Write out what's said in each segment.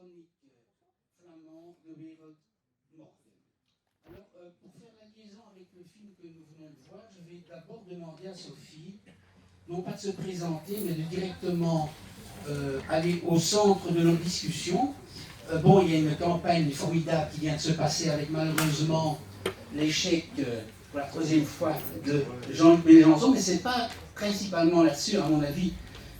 chronique flamand de Wereld Morgen. Alors, pour faire la liaison avec le film que nous venons de voir, je vais d'abord demander à Sophie, non pas de se présenter, mais de directement aller au centre de nos discussions. Bon, il y a une campagne formidable qui vient de se passer avec malheureusement l'échec pour la troisième fois de Jean-Luc Mélenchon, mais ce n'est pas principalement là-dessus, à mon avis,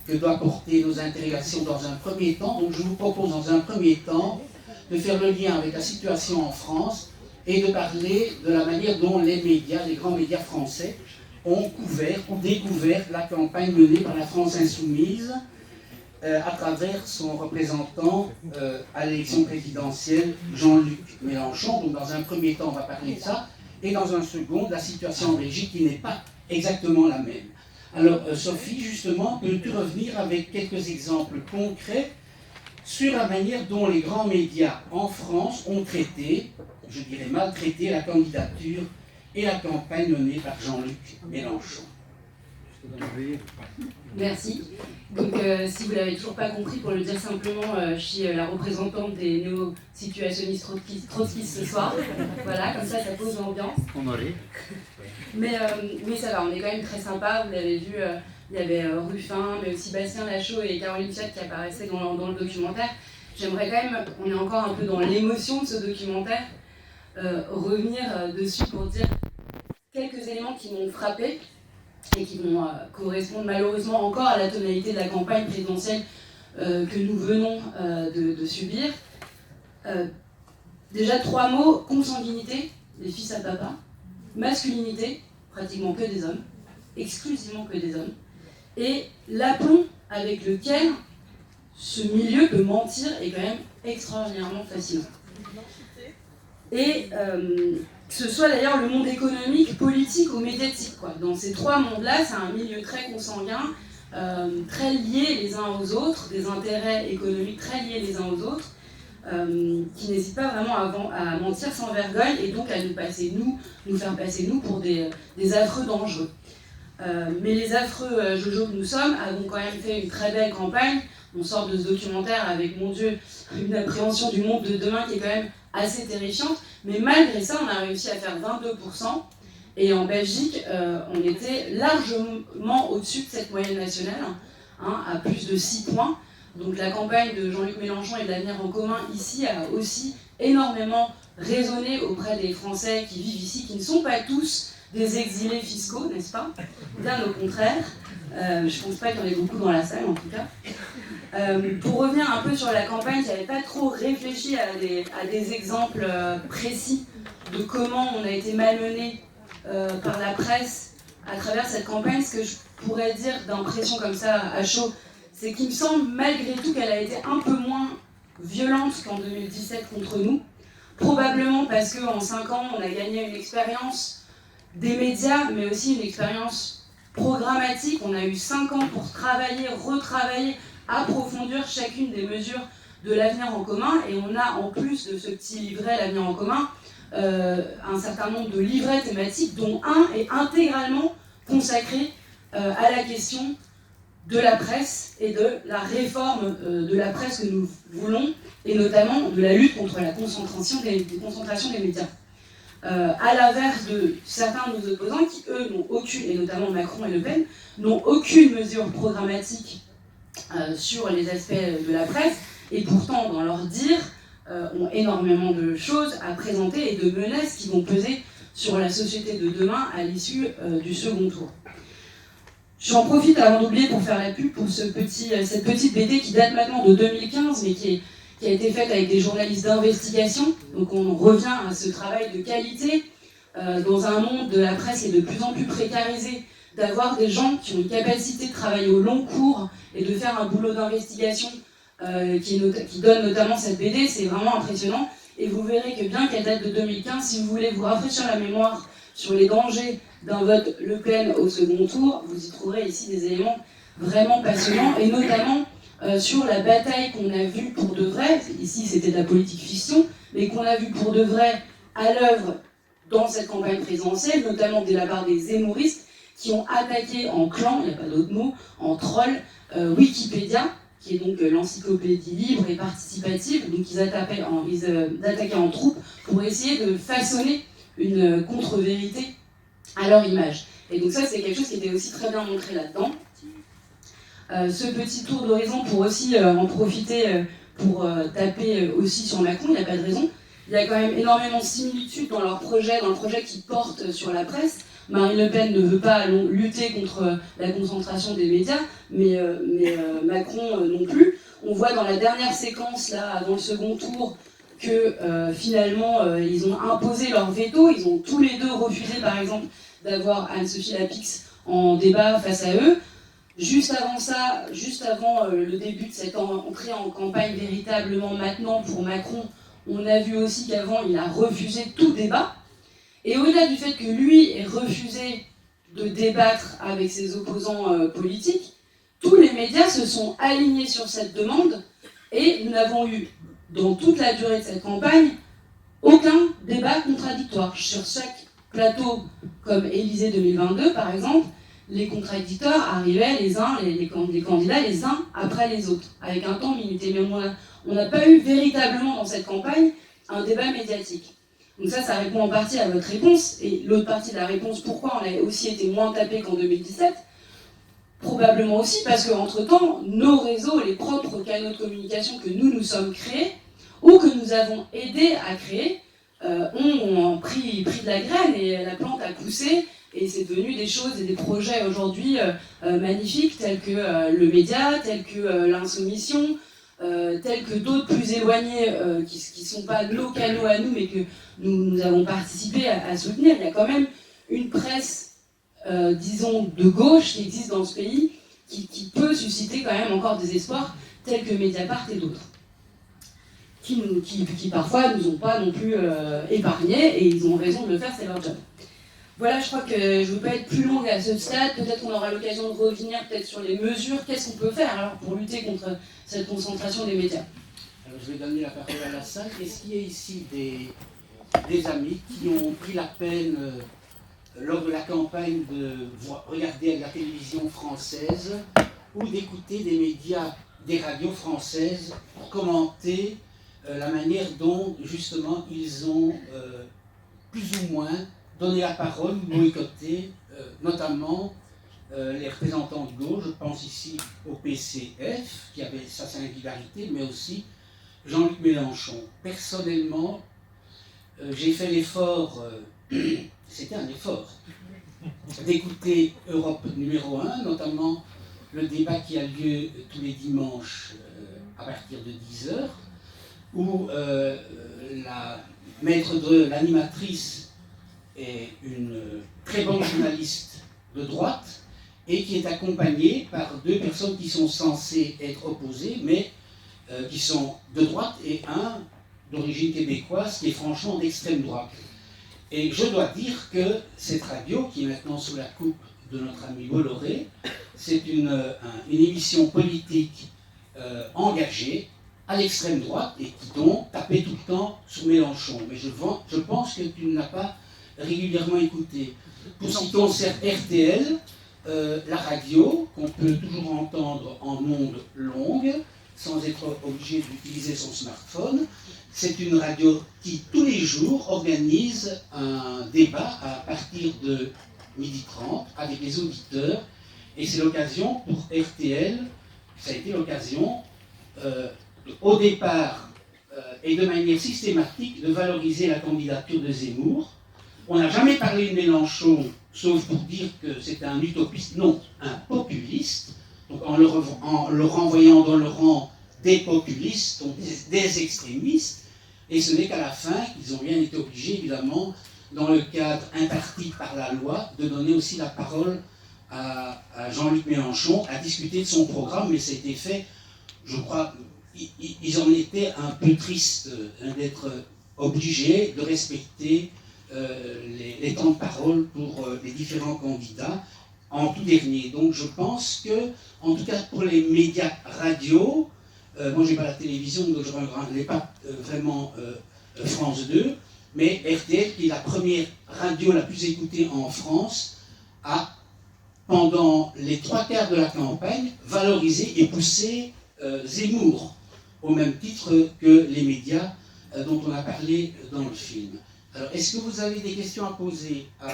que doit porter nos interrogations dans un premier temps. Donc je vous propose dans un premier temps de faire le lien avec la situation en France et de parler de la manière dont les médias, les grands médias français, ont couvert ou découvert la campagne menée par la France insoumise à travers son représentant à l'élection présidentielle, Jean-Luc Mélenchon. Donc dans un premier temps, on va parler de ça, et dans un second, de la situation en Belgique qui n'est pas exactement la même. Alors Sophie, justement, peux-tu revenir avec quelques exemples concrets sur la manière dont les grands médias en France ont traité, je dirais maltraité, la candidature et la campagne menée par Jean-Luc Mélenchon. Merci. Donc, si vous ne l'avez toujours pas compris, pour le dire simplement, je suis la représentante des néo-situationnistes trotskistes ce soir. Voilà, comme ça pose l'ambiance. Mais ça va, on est quand même très sympa. Vous l'avez vu, il y avait Ruffin, mais aussi Bastien Lachaud et Caroline Fiat qui apparaissaient dans le documentaire. J'aimerais quand même, on est encore un peu dans l'émotion de ce documentaire, revenir dessus pour dire quelques éléments qui m'ont frappé et qui vont correspondre malheureusement encore à la tonalité de la campagne présidentielle que nous venons de subir. Déjà 3 mots: consanguinité, les fils à papa; masculinité, pratiquement que des hommes, exclusivement que des hommes, et l'aplomb avec lequel ce milieu peut mentir est quand même extraordinairement fascinant. Et que ce soit d'ailleurs le monde économique, politique ou médiatique, quoi. Dans ces 3 mondes-là, c'est un milieu très consanguin, très liés les uns aux autres, des intérêts économiques très liés les uns aux autres, qui n'hésitent pas vraiment à mentir sans vergogne et donc à nous faire passer nous pour des affreux dangereux. Mais les affreux Jojo que nous sommes avons quand même fait une très belle campagne. On sort de ce documentaire avec, mon Dieu, une appréhension du monde de demain qui est quand même assez terrifiante. Mais malgré ça, on a réussi à faire 22%. Et en Belgique, on était largement au-dessus de cette moyenne nationale, à plus de 6 points. Donc la campagne de Jean-Luc Mélenchon et de l'Avenir en commun ici a aussi énormément résonné auprès des Français qui vivent ici, qui ne sont pas tous des exilés fiscaux, n'est-ce pas? Bien au contraire. Je ne pense pas qu'il y en ait beaucoup dans la salle, en tout cas. Pour revenir un peu sur la campagne, je n'avais pas trop réfléchi à des exemples précis de comment on a été malmené par la presse à travers cette campagne. Ce que je pourrais dire d'impression comme ça à chaud, c'est qu'il me semble malgré tout qu'elle a été un peu moins violente qu'en 2017 contre nous. Probablement parce qu'en 5 ans, on a gagné une expérience des médias, mais aussi une expérience programmatique. On a eu 5 ans pour travailler, retravailler, approfondir chacune des mesures de l'Avenir en commun, et on a en plus de ce petit livret l'Avenir en commun un certain nombre de livrets thématiques dont un est intégralement consacré à la question de la presse et de la réforme de la presse que nous voulons, et notamment de la lutte contre la concentration des médias. À l'inverse de certains de nos opposants qui, eux, n'ont aucune, et notamment Macron et Le Pen, n'ont aucune mesure programmatique sur les aspects de la presse, et pourtant, dans leur dire, ont énormément de choses à présenter et de menaces qui vont peser sur la société de demain à l'issue du second tour. J'en profite avant d'oublier pour faire la pub pour cette petite BD qui date maintenant de 2015, mais qui a été faite avec des journalistes d'investigation. Donc on revient à ce travail de qualité dans un monde de la presse qui est de plus en plus précarisé, d'avoir des gens qui ont une capacité de travailler au long cours et de faire un boulot d'investigation qui donne notamment cette BD, c'est vraiment impressionnant. Et vous verrez que bien qu'elle date de 2015, si vous voulez vous rafraîchir la mémoire sur les dangers d'un vote Le Pen au second tour, vous y trouverez ici des éléments vraiment passionnants, et notamment sur la bataille qu'on a vue pour de vrai, ici c'était de la politique fiction, mais qu'on a vue pour de vrai à l'œuvre dans cette campagne présidentielle, notamment de la part des zémoristes, qui ont attaqué en clan, il n'y a pas d'autre mot, en troll, Wikipédia, qui est donc l'encyclopédie libre et participative. Donc ils attaquaient en troupe pour essayer de façonner une contre-vérité à leur image. Et donc ça, c'est quelque chose qui était aussi très bien montré là-dedans. Ce petit tour d'horizon pour aussi en profiter pour taper aussi sur Macron, il n'y a pas de raison. Il y a quand même énormément de similitudes dans leur projet, dans le projet qui porte sur la presse. Marine Le Pen ne veut pas lutter contre la concentration des médias, mais Macron non plus. On voit dans la dernière séquence, là, dans le second tour, que finalement, ils ont imposé leur veto. Ils ont tous les deux refusé, par exemple, d'avoir Anne-Sophie Lapix en débat face à eux. Juste avant ça, juste avant le début de cette entrée en campagne véritablement maintenant pour Macron, on a vu aussi qu'avant, il a refusé tout débat. Et au-delà du fait que lui ait refusé de débattre avec ses opposants politiques, tous les médias se sont alignés sur cette demande et nous n'avons eu, dans toute la durée de cette campagne, aucun débat contradictoire. Sur chaque plateau, comme Élysée 2022 par exemple, les contradicteurs arrivaient les candidats les uns après les autres, avec un temps limité. Mais on n'a pas eu véritablement dans cette campagne un débat médiatique. Donc ça répond en partie à votre réponse. Et l'autre partie de la réponse, pourquoi on a aussi été moins tapé qu'en 2017 ? Probablement aussi parce qu'entre-temps, nos réseaux, les propres canaux de communication que nous sommes créés, ou que nous avons aidé à créer, ont pris de la graine et la plante a poussé. Et c'est devenu des choses et des projets aujourd'hui magnifiques, tels que le média, tels que l'insoumission, tels que d'autres plus éloignés qui ne sont pas nos canaux à nous, mais que nous avons participé à soutenir. Il y a quand même une presse, disons, de gauche qui existe dans ce pays, qui peut susciter quand même encore des espoirs, tels que Mediapart et d'autres, qui parfois nous ont pas non plus épargnés, et ils ont raison de le faire, c'est leur job. Voilà, je crois que je ne veux pas être plus longue à ce stade. Peut-être qu'on aura l'occasion de revenir peut-être sur les mesures. Qu'est-ce qu'on peut faire alors pour lutter contre cette concentration des médias ? Alors, je vais donner la parole à la salle. Est-ce qu'il y a ici des amis qui ont pris la peine, lors de la campagne, de regarder la télévision française ou d'écouter des médias, des radios françaises pour commenter la manière dont, justement, ils ont plus ou moins donner la parole, boycotter, notamment les représentants de gauche. Je pense ici au PCF, qui avait sa singularité, mais aussi Jean-Luc Mélenchon. Personnellement, j'ai fait l'effort, c'était un effort, d'écouter Europe numéro 1, notamment le débat qui a lieu tous les dimanches à partir de 10h, où l'animatrice est une très bonne journaliste de droite et qui est accompagnée par deux personnes qui sont censées être opposées, mais qui sont de droite, et un d'origine québécoise qui est franchement d'extrême droite. Et je dois dire que cette radio, qui est maintenant sous la coupe de notre ami Bolloré, c'est une émission politique engagée à l'extrême droite et qui donc tapait tout le temps sur Mélenchon. Mais je pense que tu ne l'as pas régulièrement écouté. Pour ce qui concerne RTL, la radio, qu'on peut toujours entendre en ondes longues, sans être obligé d'utiliser son smartphone, c'est une radio qui, tous les jours, organise un débat à partir de 12h30 avec les auditeurs. Et c'est l'occasion pour RTL, ça a été l'occasion, au départ, et de manière systématique, de valoriser la candidature de Zemmour. On n'a jamais parlé de Mélenchon, sauf pour dire que c'était un utopiste, non, un populiste, donc en le renvoyant dans le rang des populistes, donc des extrémistes, et ce n'est qu'à la fin qu'ils ont bien été obligés, évidemment, dans le cadre imparti par la loi, de donner aussi la parole à Jean-Luc Mélenchon, à discuter de son programme, mais c'était fait, je crois, ils en étaient un peu tristes d'être obligés de respecter les temps de parole pour les différents candidats en tout dernier. Donc je pense que, en tout cas pour les médias radio, moi j'ai pas la télévision, donc je ne regardais pas vraiment France 2, mais RTL, qui est la première radio la plus écoutée en France, a, pendant les 3/4 de la campagne, valorisé et poussé Zemmour, au même titre que les médias dont on a parlé dans le film. Alors, est-ce que vous avez des questions à poser à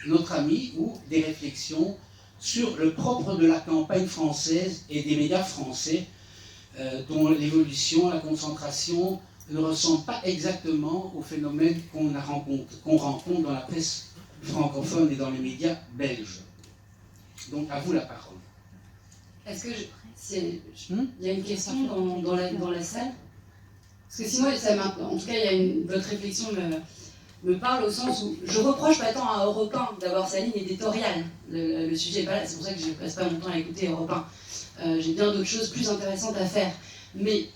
notre ami ou des réflexions sur le propre de la campagne française et des médias français dont l'évolution, la concentration ne ressemble pas exactement au phénomène qu'on rencontre dans la presse francophone et dans les médias belges. Donc, à vous la parole. Est-ce que il y a une question dans la salle? Parce que sinon, en tout cas, votre réflexion me parle au sens où je reproche pas tant à Europe 1 d'avoir sa ligne éditoriale. Le sujet n'est pas là, c'est pour ça que je ne passe pas mon temps à écouter Europe 1. J'ai bien d'autres choses plus intéressantes à faire. Mais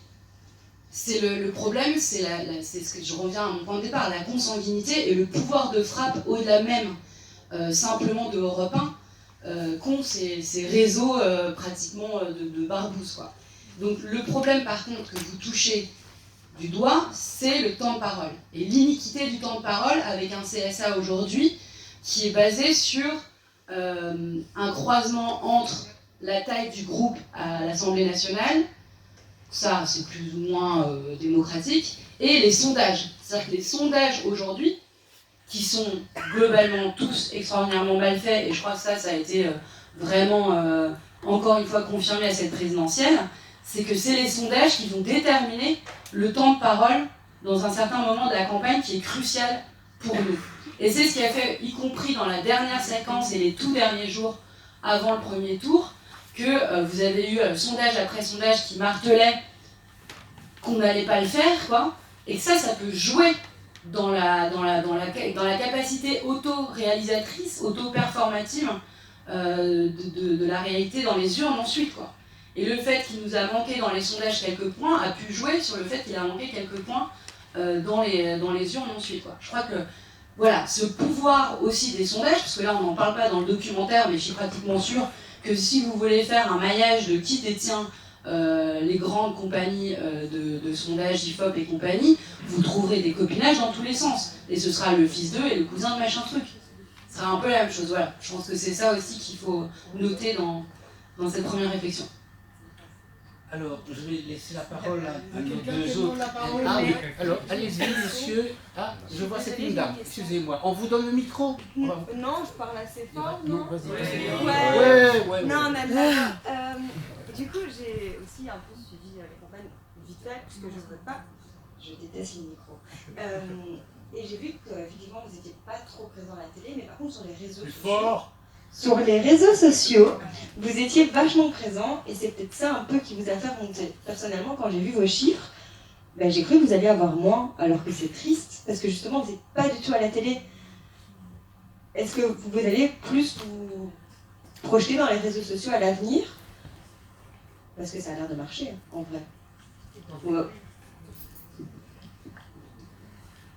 c'est le problème, c'est ce que je reviens à mon point de départ, la consanguinité et le pouvoir de frappe au-delà même simplement de Europe 1 qu'ont ces réseaux pratiquement de barbouzes, quoi. Donc le problème par contre que vous touchez du doigt, c'est le temps de parole. Et l'iniquité du temps de parole avec un CSA aujourd'hui qui est basé sur un croisement entre la taille du groupe à l'Assemblée nationale, ça c'est plus ou moins démocratique, et les sondages. C'est-à-dire que les sondages aujourd'hui, qui sont globalement tous extraordinairement mal faits, et je crois que ça a été vraiment encore une fois confirmé à cette présidentielle, c'est que c'est les sondages qui vont déterminer le temps de parole dans un certain moment de la campagne qui est crucial pour nous. Et c'est ce qui a fait, y compris dans la dernière séquence et les tout derniers jours avant le premier tour, que vous avez eu sondage après sondage qui martelait qu'on n'allait pas le faire, quoi, et que ça peut jouer dans la capacité auto-réalisatrice, auto-performative de la réalité dans les urnes ensuite, quoi. Et le fait qu'il nous a manqué dans les sondages quelques points a pu jouer sur le fait qu'il a manqué quelques points dans les urnes ensuite, quoi. Je crois que voilà, ce pouvoir aussi des sondages, parce que là on n'en parle pas dans le documentaire, mais je suis pratiquement sûre que si vous voulez faire un maillage de qui détient les grandes compagnies de sondage, IFOP et compagnie, vous trouverez des copinages dans tous les sens. Et ce sera le fils d'eux et le cousin de machin truc. Ce sera un peu la même chose, voilà. Je pense que c'est ça aussi qu'il faut noter dans cette première réflexion. Alors, je vais laisser la parole à nos deux autres. Ah oui, alors allez-y, monsieur. Ah, je vois cette une dame, excusez-moi. On vous donne le micro? Non, je parle assez fort, non? Ouais. Non, même du coup, j'ai aussi un peu suivi les campagnes vite fait, puisque je ne veux pas. Je déteste les micros. Et j'ai vu qu'effectivement, vous n'étiez pas trop présent à la télé, mais par contre, sur les réseaux sociaux. Sur les réseaux sociaux, vous étiez vachement présent, et c'est peut-être ça un peu qui vous a fait remonter. Personnellement, quand j'ai vu vos chiffres, j'ai cru que vous alliez avoir moins, alors que c'est triste, parce que justement, vous n'êtes pas du tout à la télé. Est-ce que vous allez plus vous projeter dans les réseaux sociaux à l'avenir? Parce que ça a l'air de marcher, en vrai. Ouais.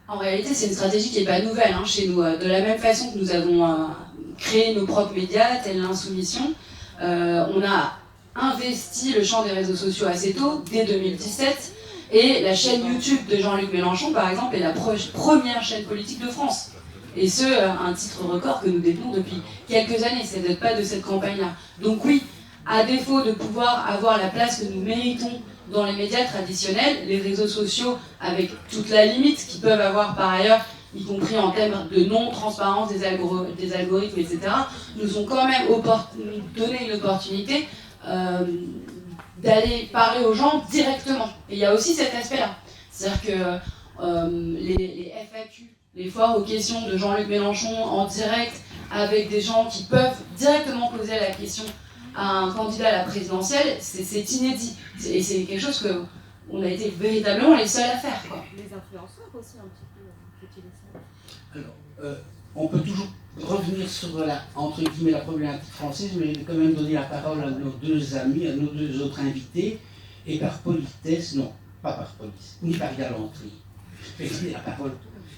En réalité, c'est une stratégie qui n'est pas nouvelle chez nous. De la même façon que nous avons créé nos propres médias, telle l'Insoumission, on a investi le champ des réseaux sociaux assez tôt, dès 2017, et la chaîne YouTube de Jean-Luc Mélenchon, par exemple, est la première chaîne politique de France. Et ce, un titre record que nous détenons depuis quelques années, c'est peut-être pas de cette campagne-là. Donc oui, à défaut de pouvoir avoir la place que nous méritons dans les médias traditionnels, les réseaux sociaux, avec toute la limite qu'ils peuvent avoir par ailleurs, y compris en termes de non-transparence des algorithmes, etc., nous ont quand même donné une opportunité d'aller parler aux gens directement. Et il y a aussi cet aspect-là. C'est-à-dire que les FAQ, les foires aux questions de Jean-Luc Mélenchon en direct, avec des gens qui peuvent directement poser la question à un candidat à la présidentielle, c'est inédit. Et c'est quelque chose qu'on a été véritablement les seuls à faire, quoi. Les influenceurs aussi, un petit peu, utilisent ça. Alors, on peut toujours revenir sur entre guillemets, la problématique française, mais je vais quand même donner la parole à nos deux amis, à nos deux autres invités, et par politesse, non, pas par politesse, ni par galanterie. Je vais donner la parole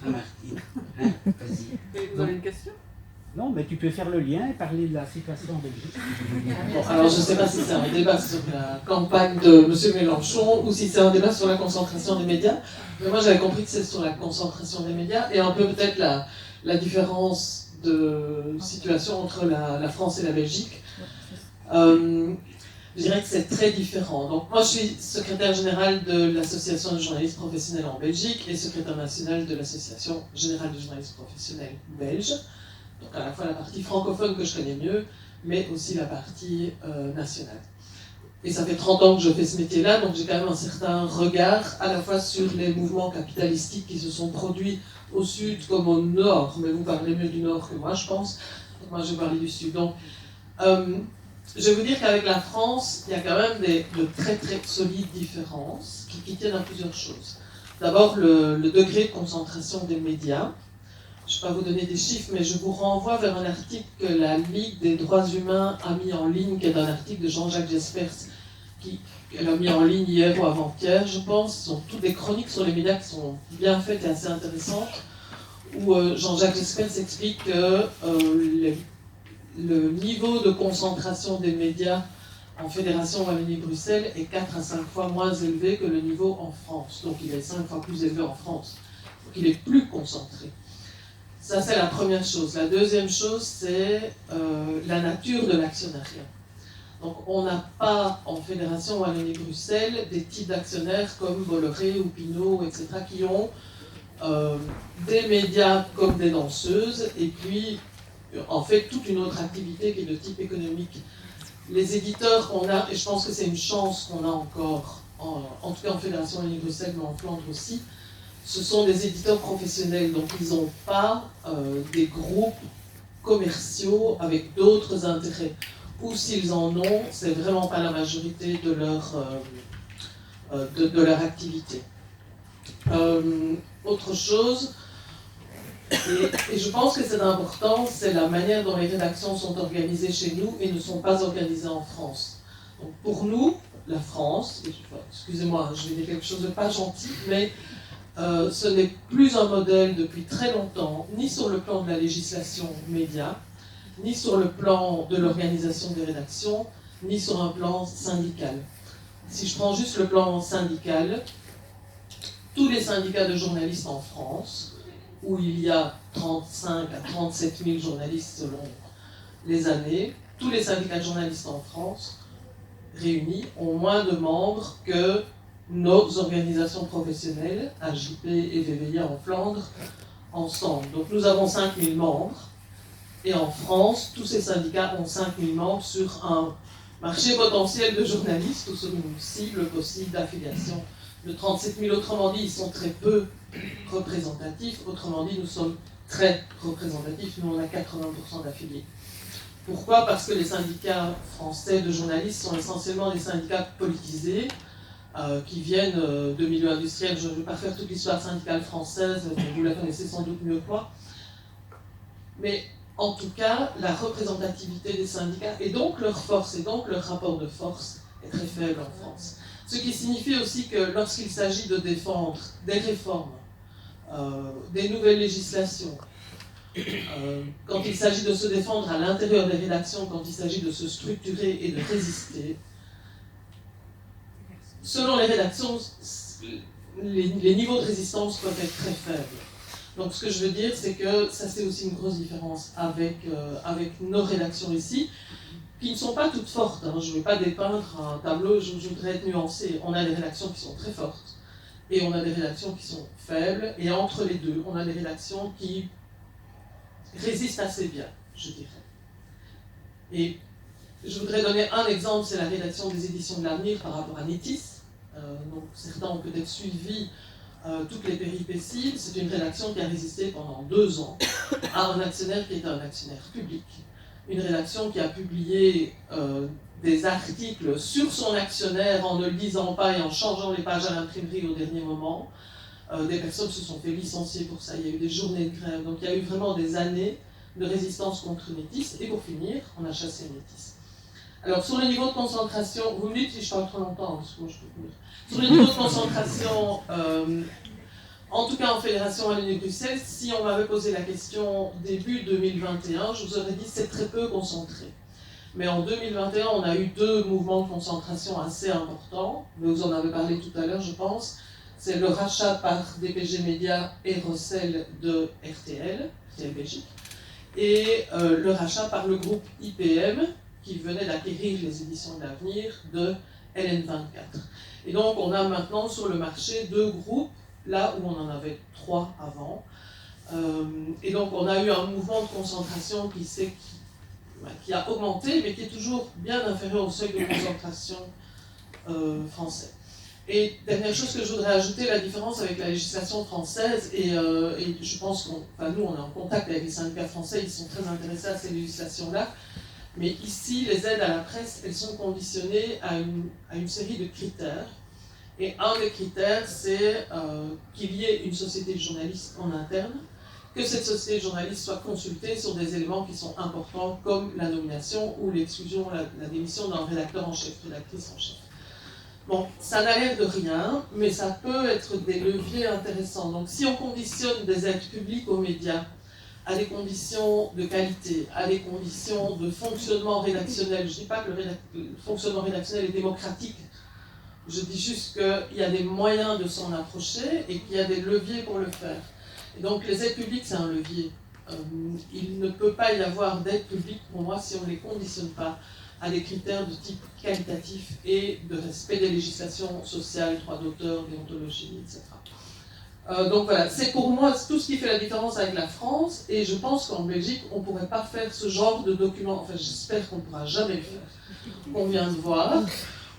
à Martine. Vas-y. Vous avez une question? Non, mais tu peux faire le lien et parler de la situation en Belgique. Bon, alors je ne sais pas si c'est un débat sur la campagne de M. Mélenchon ou si c'est un débat sur la concentration des médias. Mais moi j'avais compris que c'est sur la concentration des médias et un peu peut-être la différence de situation entre la France et la Belgique. je dirais que c'est très différent. Donc moi, je suis secrétaire général de l'Association des journalistes professionnels en Belgique et secrétaire national de l'Association générale des journalistes professionnels belges. Donc à la fois la partie francophone que je connais mieux, mais aussi la partie nationale. Et ça fait 30 ans que je fais ce métier-là, donc j'ai quand même un certain regard à la fois sur les mouvements capitalistiques qui se sont produits au sud comme au nord, mais vous parlez mieux du nord que moi, je pense. Donc moi, je vais parler du sud. Donc, je vais vous dire qu'avec la France, il y a quand même de très très solides différences qui tiennent à plusieurs choses. D'abord, le degré de concentration des médias. Je ne vais pas vous donner des chiffres, mais je vous renvoie vers un article que la Ligue des droits humains a mis en ligne, qui est un article de Jean-Jacques Jespers, qu'elle a mis en ligne hier ou avant-hier, je pense. Ce sont toutes des chroniques sur les médias qui sont bien faites et assez intéressantes, où Jean-Jacques Jespers explique que le niveau de concentration des médias en Fédération Wallonie-Bruxelles est 4 à 5 fois moins élevé que le niveau en France. Donc il est 5 fois plus élevé en France. Donc il est plus concentré. Ça, c'est la première chose. La deuxième chose, c'est la nature de l'actionnariat. Donc, on n'a pas en Fédération Wallonie-Bruxelles des types d'actionnaires comme Bolloré ou Pinault, etc., qui ont des médias comme des danseuses et puis, en fait, toute une autre activité qui est de type économique. Les éditeurs qu'on a, et je pense que c'est une chance qu'on a encore, en tout cas en Fédération Wallonie-Bruxelles, mais en Flandre aussi, ce sont des éditeurs professionnels, donc ils n'ont pas des groupes commerciaux avec d'autres intérêts. Ou s'ils en ont, c'est vraiment pas la majorité de leur activité. Autre chose, et je pense que c'est important, c'est la manière dont les rédactions sont organisées chez nous et ne sont pas organisées en France. Donc pour nous, la France, excusez-moi, je vais dire quelque chose de pas gentil, mais ce n'est plus un modèle depuis très longtemps, ni sur le plan de la législation média, ni sur le plan de l'organisation des rédactions, ni sur un plan syndical. Si je prends juste le plan syndical, tous les syndicats de journalistes en France, où il y a 35 à 37 000 journalistes selon les années, tous les syndicats de journalistes en France réunis ont moins de membres que nos organisations professionnelles, AJP et VVIA en Flandre, ensemble. Donc nous avons 5 000 membres, et en France, tous ces syndicats ont 5 000 membres sur un marché potentiel de journalistes ou sur une cible possible d'affiliation de 37 000. Autrement dit, ils sont très peu représentatifs. Autrement dit, nous sommes très représentatifs. Nous, on a 80% d'affiliés. Pourquoi ? Parce que les syndicats français de journalistes sont essentiellement des syndicats politisés, qui viennent de milieux industriels. Je ne vais pas faire toute l'histoire syndicale française, vous la connaissez sans doute mieux que moi. Mais en tout cas, la représentativité des syndicats, et donc leur force, et donc leur rapport de force, est très faible en France. Ce qui signifie aussi que lorsqu'il s'agit de défendre des réformes, des nouvelles législations, quand il s'agit de se défendre à l'intérieur des rédactions, quand il s'agit de se structurer et de résister, selon les rédactions, les niveaux de résistance peuvent être très faibles. Donc ce que je veux dire, c'est que ça c'est aussi une grosse différence avec nos rédactions ici, qui ne sont pas toutes fortes. Hein. Je ne vais pas dépeindre un tableau, je voudrais être nuancé. On a des rédactions qui sont très fortes, et on a des rédactions qui sont faibles, et entre les deux, on a des rédactions qui résistent assez bien, je dirais. Et je voudrais donner un exemple, c'est la rédaction des éditions de l'avenir par rapport à Nétis. Donc certains ont peut-être suivi toutes les péripéties. C'est une rédaction qui a résisté pendant 2 ans à un actionnaire qui était un actionnaire public. Une rédaction qui a publié des articles sur son actionnaire en ne le lisant pas et en changeant les pages à l'imprimerie au dernier moment. Des personnes se sont fait licencier pour ça, il y a eu des journées de grève. Donc il y a eu vraiment des années de résistance contre Nétis. Et pour finir, on a chassé Nétis. Alors, sur le niveau de concentration, vous me dites si je parle trop longtemps, parce que moi je peux finir. Sur le niveau de concentration, en tout cas en Fédération Wallonie-Bruxelles, si on m'avait posé la question début 2021, je vous aurais dit c'est très peu concentré. Mais en 2021, on a eu 2 mouvements de concentration assez importants. Vous en avez parlé tout à l'heure, je pense. C'est le rachat par DPG Média et Rossel de RTL Belgique, et le rachat par le groupe IPM, qui venait d'acquérir les éditions de l'avenir de LN24. Et donc on a maintenant sur le marché 2 groupes, là où on en avait 3 avant. Et donc on a eu un mouvement de concentration qui a augmenté, mais qui est toujours bien inférieur au seuil de concentration français. Et dernière chose que je voudrais ajouter, la différence avec la législation française, et je pense nous on est en contact avec les syndicats français, ils sont très intéressés à ces législations-là, mais ici les aides à la presse, elles sont conditionnées à une série de critères, et un des critères c'est qu'il y ait une société de journalistes en interne, que cette société de journalistes soit consultée sur des éléments qui sont importants comme la nomination ou l'exclusion, la démission d'un rédacteur en chef, rédactrice en chef. Bon, ça n'a l'air de rien, mais ça peut être des leviers intéressants. Donc si on conditionne des aides publiques aux médias à des conditions de qualité, à des conditions de fonctionnement rédactionnel, je ne dis pas que le fonctionnement rédactionnel est démocratique, je dis juste qu'il y a des moyens de s'en approcher et qu'il y a des leviers pour le faire. Et donc les aides publiques, c'est un levier. Il ne peut pas y avoir d'aides publiques, pour moi, si on ne les conditionne pas à des critères de type qualitatif et de respect des législations sociales, droits d'auteur, déontologie, etc. Donc voilà, c'est pour moi tout ce qui fait la différence avec la France, et je pense qu'en Belgique, on ne pourrait pas faire ce genre de document, enfin j'espère qu'on ne pourra jamais le faire, qu'on vient de voir,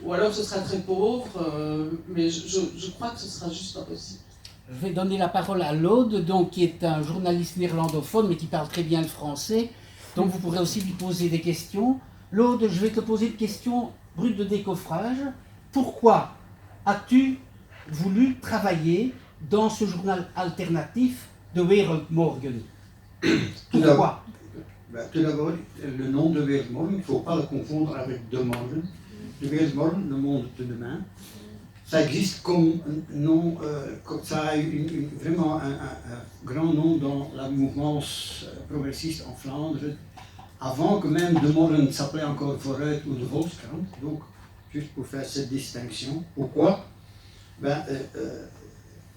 ou alors ce sera très pauvre, mais je crois que ce sera juste pas possible. Je vais donner la parole à Laude, donc, qui est un journaliste néerlandophone, mais qui parle très bien le français. Donc vous pourrez aussi lui poser des questions. Laude, je vais te poser une question brute de décoffrage. Pourquoi as-tu voulu travailler dans ce journal alternatif de Wereldmorgen? Pourquoi? Tout d'abord, le nom de Wereldmorgen, il ne faut pas le confondre avec De Morgen. De Wereldmorgen, le monde de demain, ça existe comme nom, ça a vraiment un grand nom dans la mouvance progressiste en Flandre, avant que même De Morgen s'appelait encore Vooruit ou de Volkskrant. Donc, juste pour faire cette distinction. Pourquoi?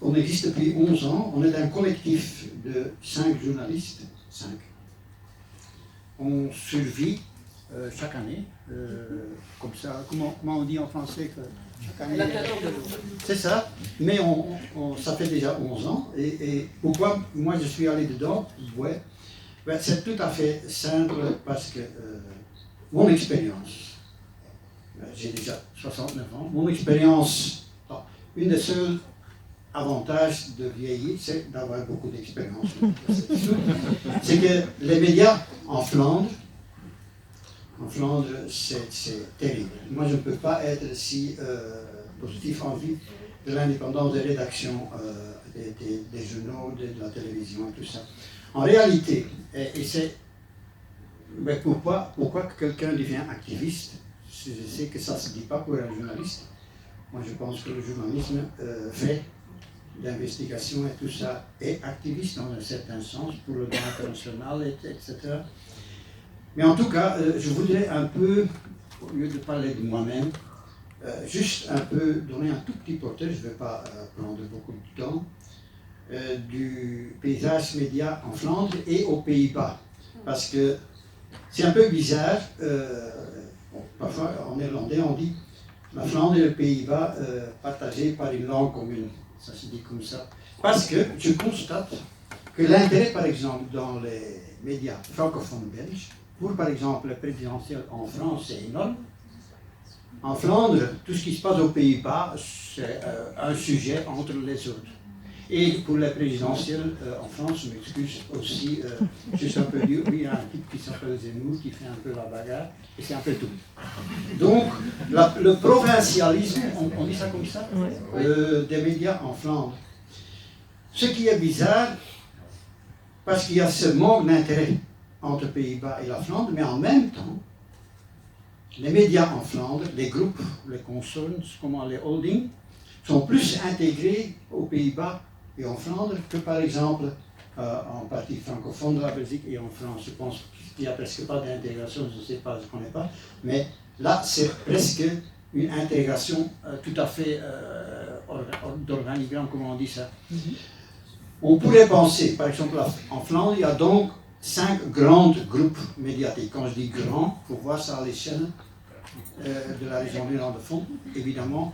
On existe depuis 11 ans, on est un collectif de 5 journalistes, 5. On survit chaque année, comme ça, comment on dit en français que chaque année, c'est ça, mais ça fait déjà 11 ans, et pourquoi moi je suis allé dedans? Ouais, c'est tout à fait simple, parce que mon expérience, j'ai déjà 69 ans, mon expérience, une des seules avantages de vieillir, c'est d'avoir beaucoup d'expérience. C'est que les médias en Flandre, c'est terrible. Moi, je ne peux pas être si positif en vue de l'indépendance des rédactions, des journaux, de la télévision et tout ça. En réalité, et c'est pourquoi quelqu'un devient activiste, je sais que ça ne se dit pas pour un journaliste. Moi, je pense que le journalisme fait d'investigation et tout ça est activiste dans un certain sens pour le droit international, etc. Mais en tout cas, je voudrais un peu, au lieu de parler de moi-même, juste un peu donner un tout petit portrait, je ne vais pas prendre beaucoup de temps, du paysage média en Flandre et aux Pays-Bas. Parce que c'est un peu bizarre, parfois en néerlandais on dit la Flandre et les Pays-Bas partagés par une langue commune. Ça se dit comme ça. Parce que je constate que l'intérêt, par exemple, dans les médias francophones belges, pour par exemple les présidentielles en France, c'est énorme. En Flandre, tout ce qui se passe aux Pays-Bas, c'est un sujet entre les autres. Et pour les présidentielles en France, je m'excuse aussi, je suis un peu dur, oui, il y a un type qui s'appelle Zemmour, qui fait un peu la bagarre, et c'est un peu tout. Donc, le provincialisme, on dit ça comme ça, des médias en Flandre. Ce qui est bizarre, parce qu'il y a ce manque d'intérêt entre Pays-Bas et la Flandre, mais en même temps, les médias en Flandre, les groupes, les concerns, comment les holdings, sont plus intégrés aux Pays-Bas et en Flandre que par exemple en partie francophone de la Belgique et en France. Je pense qu'il n'y a presque pas d'intégration, je ne sais pas, je ne connais pas, mais là c'est presque une intégration tout à fait d'organigramme, comment on dit ça. On pourrait penser, par exemple en Flandre, il y a donc 5 grands groupes médiatiques. Quand je dis grand, il faut voir ça à l'échelle de la région néerlandophone. Évidemment,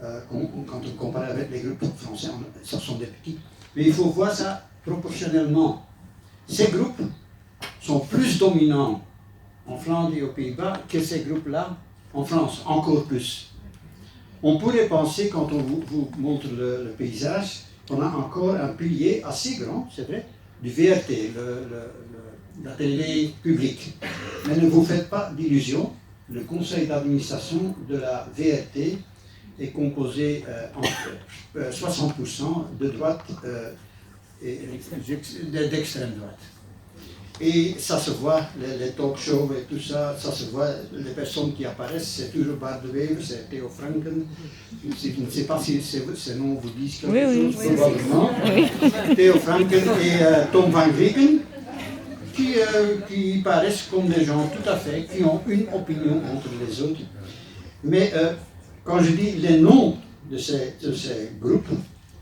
quand on compare avec les groupes français, ce sont des petits. Mais il faut voir ça proportionnellement. Ces groupes sont plus dominants en Flandre et aux Pays-Bas que ces groupes-là en France, encore plus. On pourrait penser, quand on vous montre le paysage, qu'on a encore un pilier assez grand, c'est vrai, du VRT, la télé publique. Mais ne vous faites pas d'illusions, le conseil d'administration de la VRT est composé en 60% de droite et d'extrême droite. Et ça se voit, les talk shows et tout ça, ça se voit, les personnes qui apparaissent, c'est toujours Bart de Wever, c'est Theo Franken. Je ne sais pas si ces noms vous disent quelque chose, probablement. Theo Franken et Tom van Grieken, qui paraissent comme des gens tout à fait, qui ont une opinion entre les autres. Mais quand je dis les noms de ces groupes,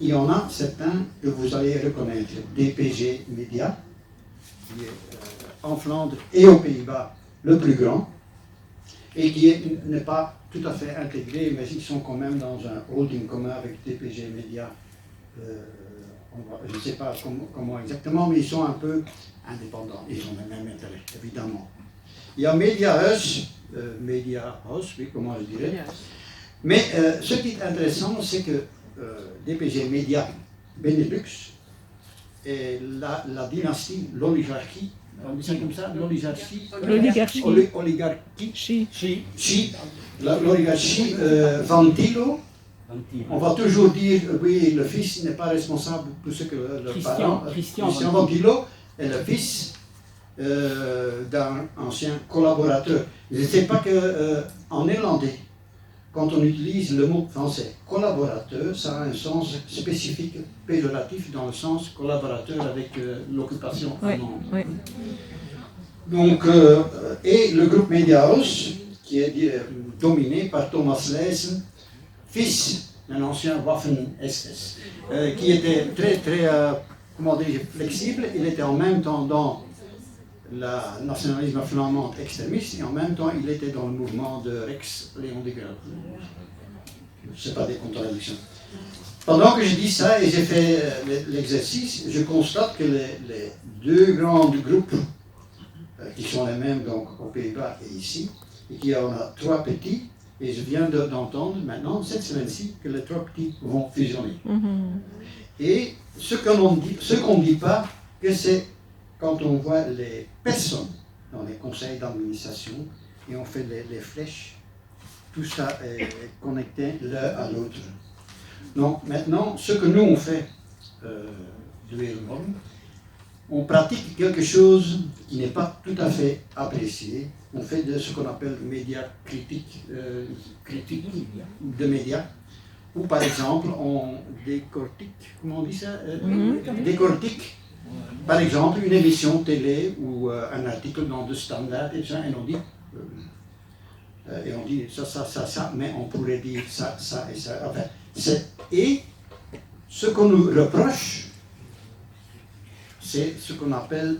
il y en a certains que vous allez reconnaître. DPG Media, qui est en Flandre et aux Pays-Bas le plus grand, et qui n'est pas tout à fait intégré, mais ils sont quand même dans un holding commun avec DPG Media. Je ne sais pas comment exactement, mais ils sont un peu indépendants. Ils ont le même intérêt, évidemment. Il y a Media House, oui, comment je dirais. Mais ce qui est intéressant, c'est que DPG Media Benelux et la dynastie, l'oligarchie, on dit ça comme ça, l'oligarchie, l'oligarchie Vantilo. On va toujours dire, oui, le fils n'est pas responsable pour ce que le parent, Christian Vantilo, est le fils d'un ancien collaborateur. Je ne sais pas qu'en néerlandais, quand on utilise le mot français collaborateur, ça a un sens spécifique, péjoratif, dans le sens collaborateur avec l'occupation allemande. Oui. Donc, et le groupe Media House, qui est dominé par Thomas Leysen, fils d'un ancien Waffen-SS, qui était très comment dire, flexible. Il était en même temps dans le nationalisme flamand extrémiste et en même temps il était dans le mouvement de Rex Léon de Gueule. Ce n'est pas des contradictions. Pendant que je dis ça et j'ai fait l'exercice, je constate que les deux grands groupes qui sont les mêmes donc aux Pays-Bas et ici, et qu'il y en a 3 petits, et je viens d'entendre maintenant cette semaine-ci que les 3 petits vont fusionner. Et ce qu'on ne dit pas, que c'est quand on voit les personnes dans les conseils d'administration et on fait les flèches, tout ça est connecté l'un à l'autre. Donc maintenant, ce que nous on fait de Wereldhorn, on pratique quelque chose qui n'est pas tout à fait apprécié. On fait de ce qu'on appelle média critique de médias, où par exemple on décortique, comment on dit ça, décortique par exemple une émission télé ou un article dans The Standard et on dit ça, mais on pourrait dire ça et ça. Enfin, et ce qu'on nous reproche, c'est ce qu'on appelle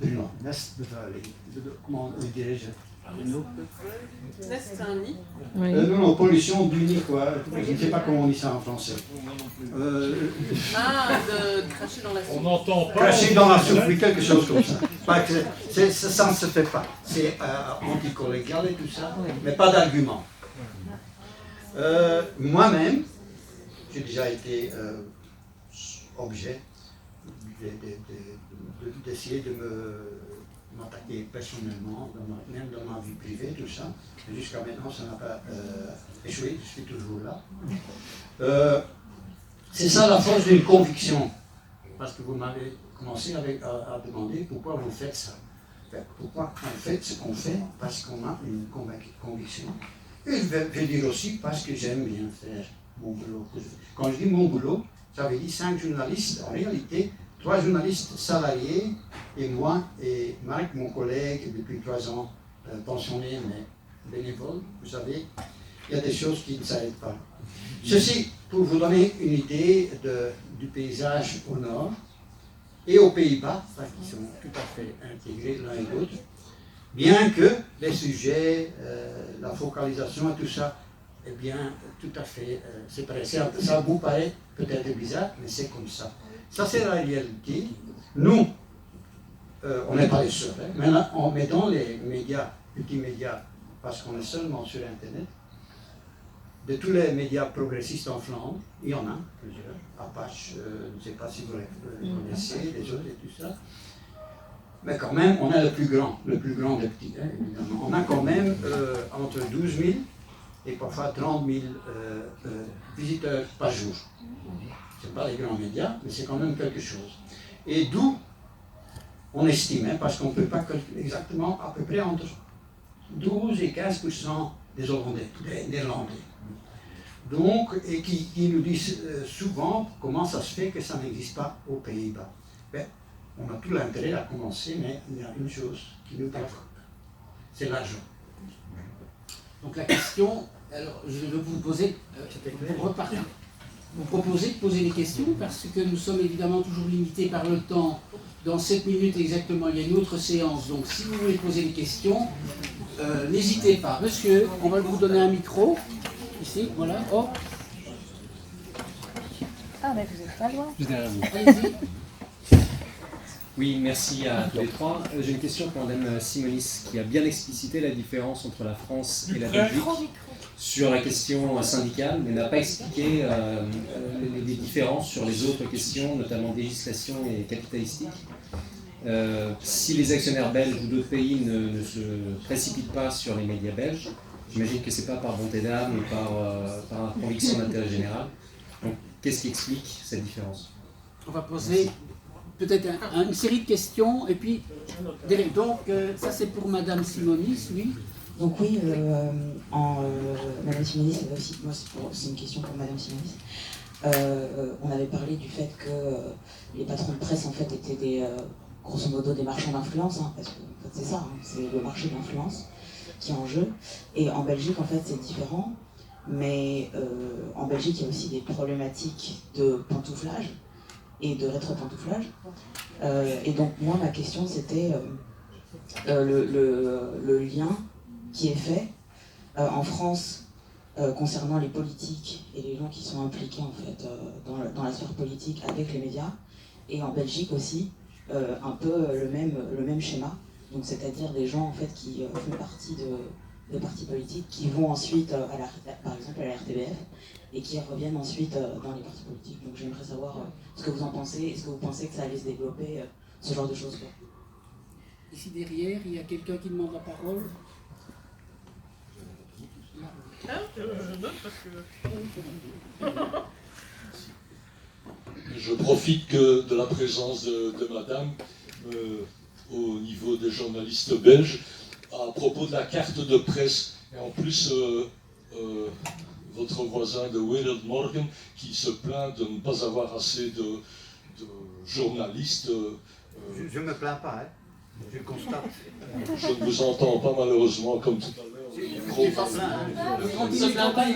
Bruno, comment dirais-je? Non, pollution du nid, quoi. Je ne sais pas comment on dit ça en français. De cracher dans la soupe. On n'entend pas. Cracher dans la soupe, oui, quelque chose comme ça. Ça ne se fait pas. C'est anticollégial et tout ça, mais pas d'argument. Moi-même, j'ai déjà été objet d'essayer de m'attaquer personnellement, même dans ma vie privée, tout ça. Jusqu'à maintenant, ça n'a pas échoué, je suis toujours là. C'est ça la force d'une conviction. Parce que vous m'avez commencé à demander pourquoi vous faites ça. Pourquoi on fait ce qu'on fait? Parce qu'on a une conviction. Et je vais dire aussi parce que j'aime bien faire mon boulot. Quand je dis mon boulot, ça veut dire 5 journalistes, en réalité, 3 journalistes salariés, et moi et Marc, mon collègue, depuis 3 ans, pensionné mais bénévole. Vous savez, il y a des choses qui ne s'arrêtent pas. Ceci pour vous donner une idée du paysage au nord. et aux Pays-Bas, qui sont tout à fait intégrés l'un et l'autre, bien que les sujets, la focalisation et tout ça, eh bien, tout à fait séparé. Ça vous paraît peut-être bizarre, mais c'est comme ça. Ça, c'est la réalité. Nous, on n'est pas les seuls, hein. Maintenant, en mettant les médias, petits médias, parce qu'on est seulement sur Internet, de tous les médias progressistes en Flandre, il y en a plusieurs, Apache, je ne sais pas si vous les connaissez, les autres et tout ça, mais quand même, on a le plus grand des petits, hein, évidemment. On a quand même entre 12 000 et parfois 30 000 visiteurs par jour. Ce n'est pas les grands médias, mais c'est quand même quelque chose. Et d'où on estime, hein, parce qu'on ne peut pas calculer exactement, à peu près entre 12 et 15% des Hollandais, des Néerlandais. Donc, et qui nous disent souvent comment ça se fait que ça n'existe pas aux Pays-Bas. Ben, on a tout l'intérêt à commencer, mais il y a une chose qui nous préoccupe, c'est l'argent. Donc la question, alors je vais vous poser, vous proposez de poser des questions parce que nous sommes évidemment toujours limités par le temps. Dans 7 minutes exactement, il y a une autre séance. Donc si vous voulez poser des questions, n'hésitez pas. Monsieur, on va vous donner un micro. Ici, voilà. Oh. Ah, mais vous n'êtes pas loin. Allez-y. Oui, merci à tous les trois. J'ai une question pour Madame Simonis qui a bien explicité la différence entre la France et la Belgique sur la question syndicale, mais n'a pas expliqué les différences sur les autres questions, notamment législation et capitalistique. Si les actionnaires belges ou d'autres pays ne se précipitent pas sur les médias belges, j'imagine que ce n'est pas par bonté d'âme ou par conviction d'intérêt général. Donc, qu'est-ce qui explique cette différence? On va poser peut-être une série de questions et puis donc ça c'est pour Madame Simonis, oui. Donc oui, Madame Simonis, aussi, moi c'est une question pour Madame Simonis. On avait parlé du fait que les patrons de presse en fait étaient des, grosso modo des marchands d'influence, hein, parce que en fait, c'est ça, hein, c'est le marché de l'influence qui est en jeu. Et en Belgique en fait c'est différent, mais en Belgique il y a aussi des problématiques de pantouflage et de rétro-pantouflage. Et donc moi ma question c'était le lien qui est fait en France concernant les politiques et les gens qui sont impliqués en fait dans la sphère politique avec les médias, et en Belgique aussi un peu le même schéma, donc c'est-à-dire des gens en fait qui font partie de partis politiques qui vont ensuite par exemple à la RTBF et qui reviennent ensuite dans les partis politiques. Donc j'aimerais savoir ce que vous en pensez. Est-ce que vous pensez que ça allait se développer ce genre de choses quoi? Ici derrière, il y a quelqu'un qui demande la parole. Je note parce que... Je profite de la présence de madame au niveau des journalistes belges à propos de la carte de presse. Et en plus, votre voisin de Wereld Morgen qui se plaint de ne pas avoir assez de journalistes. Je ne me plains pas, hein. Je constate. Je ne vous entends pas malheureusement comme tout à l'heure.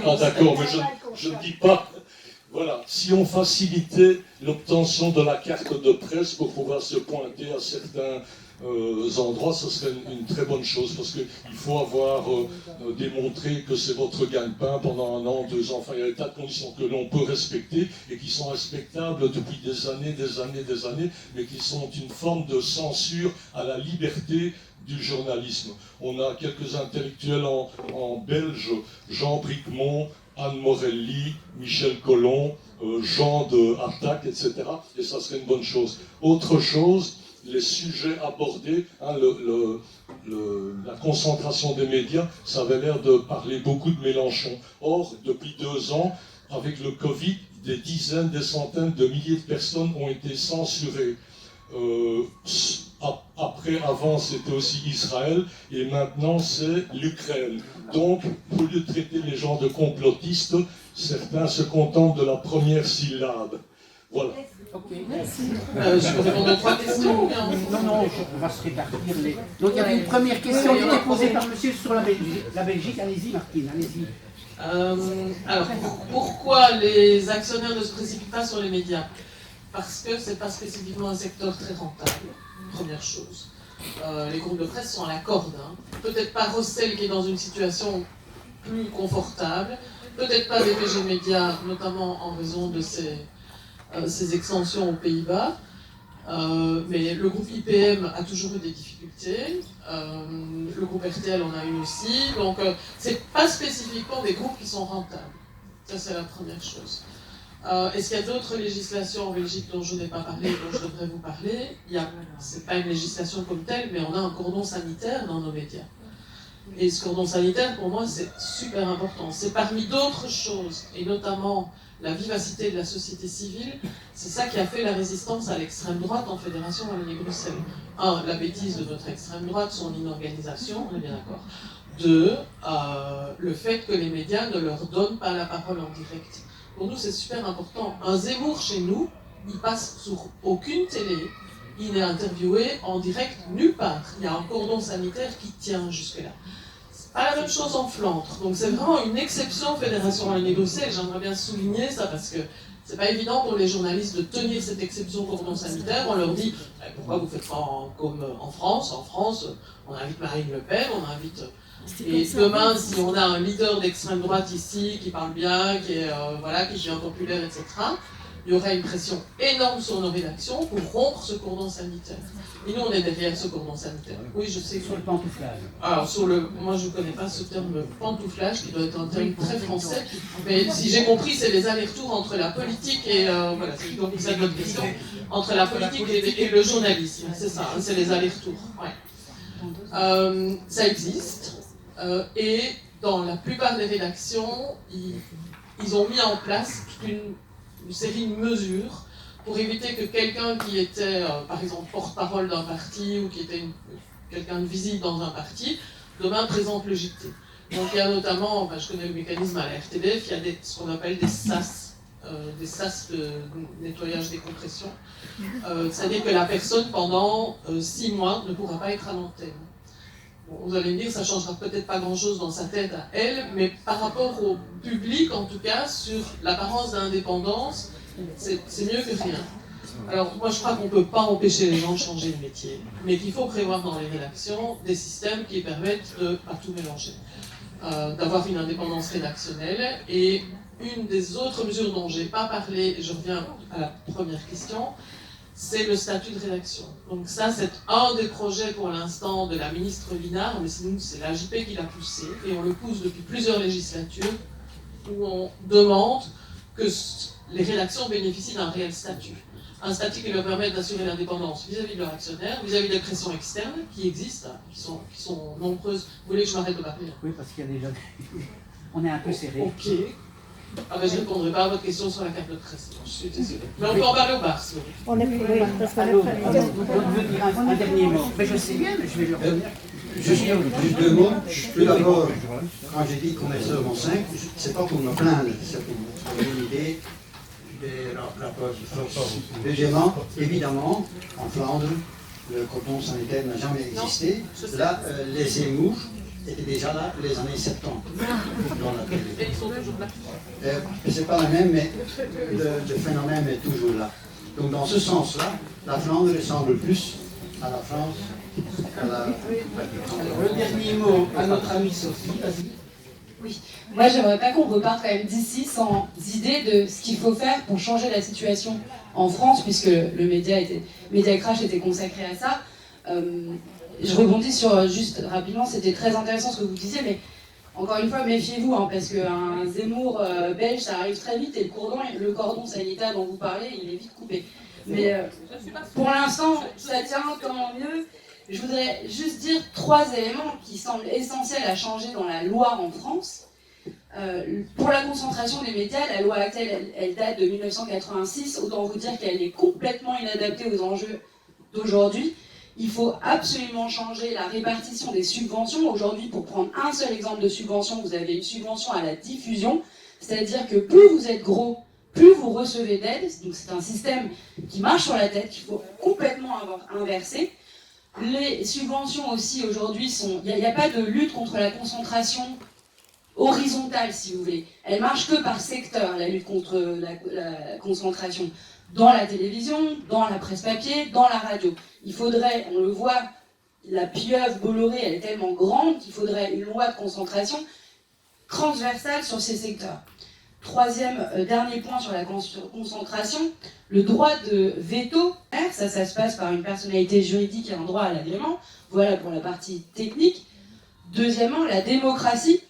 Ah d'accord, mais je ne dis pas. Voilà, si on facilitait l'obtention de la carte de presse pour pouvoir se pointer à certains endroits, ce serait une très bonne chose, parce qu'il faut avoir démontré que c'est votre gagne-pain pendant 1 an, 2 ans. Enfin, il y a des tas de conditions que l'on peut respecter et qui sont respectables depuis des années, mais qui sont une forme de censure à la liberté du journalisme. On a quelques intellectuels en belge, Jean Bricmont, Anne Morelli, Michel Collomb, Jean de Artac, etc. Et ça serait une bonne chose. Autre chose, les sujets abordés, hein, la concentration des médias, ça avait l'air de parler beaucoup de Mélenchon. Or, depuis 2 ans, avec le Covid, des dizaines, des centaines de milliers de personnes ont été censurées. Avant c'était aussi Israël, et maintenant c'est l'Ukraine. Donc, au lieu de traiter les gens de complotistes, certains se contentent de la première syllabe. Voilà. Ok, merci. Je peux répondre à 3 questions. Non, on va se répartir les... Donc il y avait une première question qui était posée par monsieur sur la Belgique. Allez-y Martine, allez-y. Alors, pourquoi les actionnaires ne se précipitent pas sur les médias? parce que c'est pas spécifiquement un secteur très rentable, première chose. Les groupes de presse sont à la corde. Hein. Peut-être pas Rossel qui est dans une situation plus confortable, peut-être pas DPG Média, notamment en raison de ses extensions aux Pays-Bas, mais le groupe IPM a toujours eu des difficultés, le groupe RTL en a eu aussi, donc c'est pas spécifiquement des groupes qui sont rentables. Ça, c'est la première chose. Est-ce qu'il y a d'autres législations en Belgique dont je n'ai pas parlé et dont je devrais vous parler? C'est pas une législation comme telle, mais on a un cordon sanitaire dans nos médias. Et ce cordon sanitaire, pour moi, c'est super important. C'est parmi d'autres choses, et notamment la vivacité de la société civile, c'est ça qui a fait la résistance à l'extrême droite en Fédération Wallonie-Bruxelles. 1. La bêtise de notre extrême droite, son inorganisation, on est bien d'accord. 2. Le fait que les médias ne leur donnent pas la parole en direct. Pour nous, c'est super important. Un Zemmour chez nous, il passe sur aucune télé, il n'est interviewé en direct nulle part. Il y a un cordon sanitaire qui tient jusque-là. C'est pas la même chose en Flandre. Donc c'est vraiment une exception Fédération Wallonie-Bruxelles. J'aimerais bien souligner ça parce que c'est pas évident pour les journalistes de tenir cette exception cordon sanitaire. On leur dit pourquoi vous faites pas comme en France. En France, on invite Marine Le Pen, on invite. Et demain, si on a un leader d'extrême droite ici qui parle bien, qui devient populaire, etc., il y aura une pression énorme sur nos rédactions pour rompre ce cordon sanitaire. Et nous, on est derrière ce cordon sanitaire. Oui, je sais. Sur le pantouflage. Alors, moi, je ne connais pas ce terme pantouflage, qui doit être un terme très français. Mais si j'ai compris, c'est les allers-retours entre la politique et... c'est donc ça notre question. Entre la politique et le journalisme. C'est ça, hein, c'est les allers-retours. Ouais. Ça existe. Et dans la plupart des rédactions, ils ont mis en place une série de mesures pour éviter que quelqu'un qui était, par exemple, porte-parole d'un parti ou qui était quelqu'un de visible dans un parti, demain présente le JT. Donc il y a notamment, je connais le mécanisme à la RTBF, il y a ce qu'on appelle des SAS de nettoyage des compressions. C'est-à-dire que la personne, pendant 6 mois, ne pourra pas être à l'antenne. Bon, vous allez me dire, ça ne changera peut-être pas grand-chose dans sa tête à elle, mais par rapport au public, en tout cas, sur l'apparence d'indépendance, c'est mieux que rien. Alors, moi, je crois qu'on ne peut pas empêcher les gens de changer de métier, mais qu'il faut prévoir dans les rédactions des systèmes qui permettent de ne pas tout mélanger, d'avoir une indépendance rédactionnelle. Et une des autres mesures dont je n'ai pas parlé, et je reviens à la première question, c'est le statut de rédaction. Donc ça, c'est un des projets pour l'instant de la ministre Linard, mais c'est l'AJP qui l'a poussé, et on le pousse depuis plusieurs législatures, où on demande que les rédactions bénéficient d'un réel statut. Un statut qui leur permette d'assurer l'indépendance vis-à-vis de leurs actionnaires, vis-à-vis des pressions externes, qui existent, qui sont nombreuses. Vous voulez que je m'arrête de parler? Oui, parce qu'il y a déjà... On est un peu serré. Ok. Je ne répondrai pas à votre question sur la carte de presse. Je suis désolée. Mais on peut en parler au bar, si vous voulez. On est prêt. Vous veux dire un dernier mot? Mais je sais bien, mais je vais le revenir. Juste 2 mots. Tout d'abord, quand j'ai dit qu'on est seulement 5, c'est pas pour me plaindre, c'est pour vous donner une idée des rapports de force. Deuxièmement, évidemment, en Flandre, le cordon sanitaire n'a jamais existé. Là, les Zemmour étaient déjà là les années 70 dans la télé. Et ils sont toujours là. C'est pas la même, mais le phénomène est toujours là. Donc dans ce sens-là, la Flandre ressemble plus à la France qu'à la... Alors, le dernier mot à notre amie Sophie, vas-y. Oui, moi j'aimerais pas qu'on reparte quand même d'ici sans idée de ce qu'il faut faire pour changer la situation en France, puisque le Média Crash était consacré à ça. Je rebondis sur, juste rapidement, c'était très intéressant ce que vous disiez, mais encore une fois, méfiez-vous, hein, parce qu'un Zemmour belge, ça arrive très vite, et le cordon sanitaire dont vous parlez, il est vite coupé. Mais pour l'instant, ça tient, tant mieux. Je voudrais juste dire 3 éléments qui semblent essentiels à changer dans la loi en France. Pour la concentration des médias, la loi actuelle, elle date de 1986. Autant vous dire qu'elle est complètement inadaptée aux enjeux d'aujourd'hui. Il faut absolument changer la répartition des subventions. Aujourd'hui, pour prendre un seul exemple de subvention, vous avez une subvention à la diffusion. C'est-à-dire que plus vous êtes gros, plus vous recevez d'aide. Donc c'est un système qui marche sur la tête, qu'il faut complètement inverser. Les subventions aussi aujourd'hui il n'y a pas de lutte contre la concentration horizontale, si vous voulez. Elle marche que par secteur, la lutte contre la concentration. dans la télévision, dans la presse papier, dans la radio. Il faudrait, on le voit, la pieuvre Bolloré, elle est tellement grande qu'il faudrait une loi de concentration transversale sur ces secteurs. Troisième, dernier point sur la concentration, le droit de veto, ça se passe par une personnalité juridique et un droit à l'agrément, voilà pour la partie technique. Deuxièmement, la démocratie,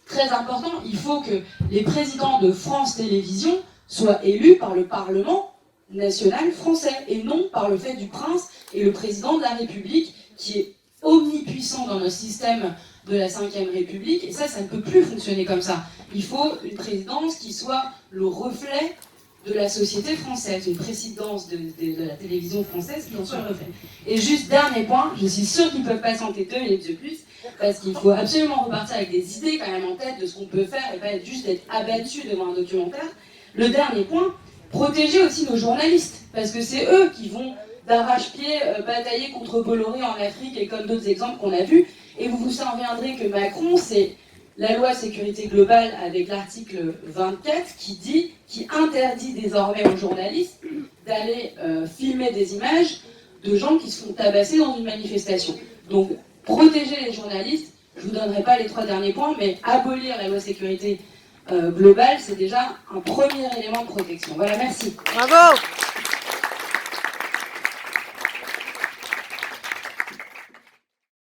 très important, il faut que les présidents de France Télévisions soient élus par le Parlement national français et non par le fait du prince et le président de la République qui est omnipuissant dans notre système de la Ve République, et ça ne peut plus fonctionner comme ça. Il faut une présidence qui soit le reflet de la société française, une présidence de la télévision française qui en soit le reflet. Et juste dernier point, je suis sûre qu'ils ne peuvent pas s'entêter et de plus, parce qu'il faut absolument repartir avec des idées quand même en tête de ce qu'on peut faire et pas juste être abattu devant un documentaire. Le dernier point, protéger aussi nos journalistes, parce que c'est eux qui vont d'arrache-pied batailler contre Bolloré en Afrique et comme d'autres exemples qu'on a vus. Et vous vous souviendrez que Macron, c'est la loi sécurité globale avec l'article 24 qui interdit désormais aux journalistes d'aller filmer des images de gens qui se font tabasser dans une manifestation. Donc, protéger les journalistes, je ne vous donnerai pas les 3 derniers points, mais abolir la loi sécurité globale, c'est déjà un premier élément de protection. Voilà, merci. Bravo!